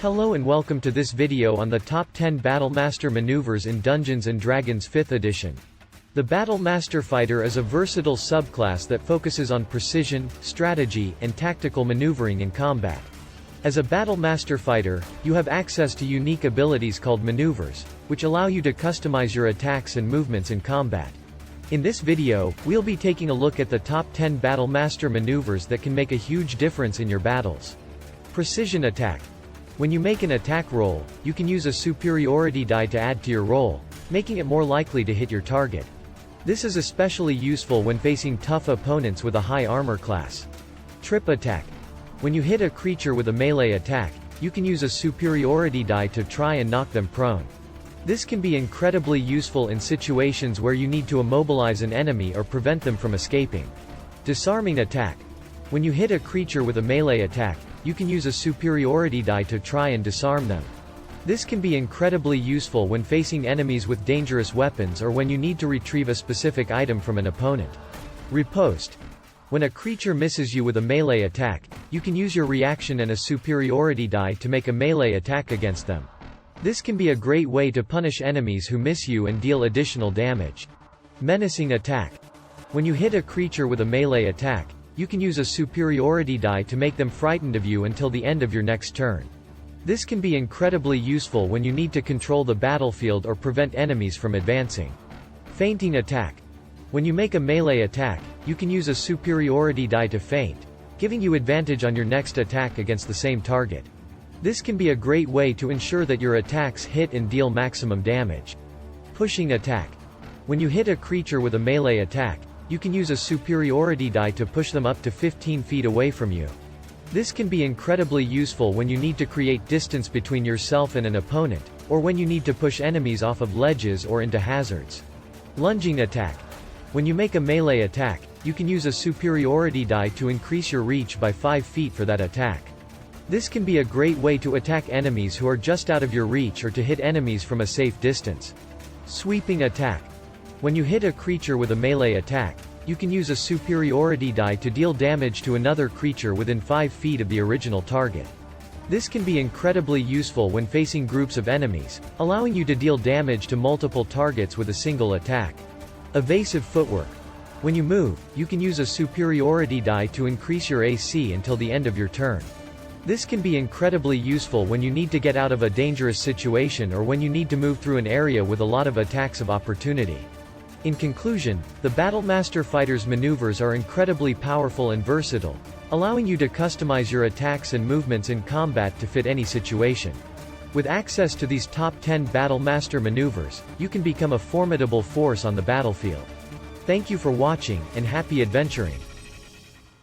Hello and welcome to this video on the top 10 Battlemaster maneuvers in Dungeons & Dragons 5th edition. The Battlemaster Fighter is a versatile subclass that focuses on precision, strategy, and tactical maneuvering in combat. As a Battlemaster Fighter, you have access to unique abilities called maneuvers, which allow you to customize your attacks and movements in combat. In this video, we'll be taking a look at the top 10 Battlemaster maneuvers that can make a huge difference in your battles. Precision attack. When you make an attack roll, you can use a superiority die to add to your roll, making it more likely to hit your target. This is especially useful when facing tough opponents with a high armor class. Trip attack. When you hit a creature with a melee attack, you can use a superiority die to try and knock them prone. This can be incredibly useful in situations where you need to immobilize an enemy or prevent them from escaping. Disarming attack. When you hit a creature with a melee attack, you can use a superiority die to try and disarm them. This can be incredibly useful when facing enemies with dangerous weapons or when you need to retrieve a specific item from an opponent. Repost. When a creature misses you with a melee attack, you can use your reaction and a superiority die to make a melee attack against them. This can be a great way to punish enemies who miss you and deal additional damage. Menacing attack. When you hit a creature with a melee attack, you can use a superiority die to make them frightened of you until the end of your next turn. This can be incredibly useful when you need to control the battlefield or prevent enemies from advancing. Feinting attack. When you make a melee attack, you can use a superiority die to feint, giving you advantage on your next attack against the same target. This can be a great way to ensure that your attacks hit and deal maximum damage. Pushing attack. When you hit a creature with a melee attack, you can use a superiority die to push them up to 15 feet away from you. This can be incredibly useful when you need to create distance between yourself and an opponent, or when you need to push enemies off of ledges or into hazards. Lunging attack. When you make a melee attack, you can use a superiority die to increase your reach by 5 feet for that attack. This can be a great way to attack enemies who are just out of your reach or to hit enemies from a safe distance. Sweeping attack. When you hit a creature with a melee attack, you can use a superiority die to deal damage to another creature within 5 feet of the original target. This can be incredibly useful when facing groups of enemies, allowing you to deal damage to multiple targets with a single attack. Evasive footwork. When you move, you can use a superiority die to increase your AC until the end of your turn. This can be incredibly useful when you need to get out of a dangerous situation or when you need to move through an area with a lot of attacks of opportunity. In conclusion, the Battlemaster Fighter's maneuvers are incredibly powerful and versatile, allowing you to customize your attacks and movements in combat to fit any situation. With access to these top 10 Battlemaster maneuvers, you can become a formidable force on the battlefield. Thank you for watching, and happy adventuring!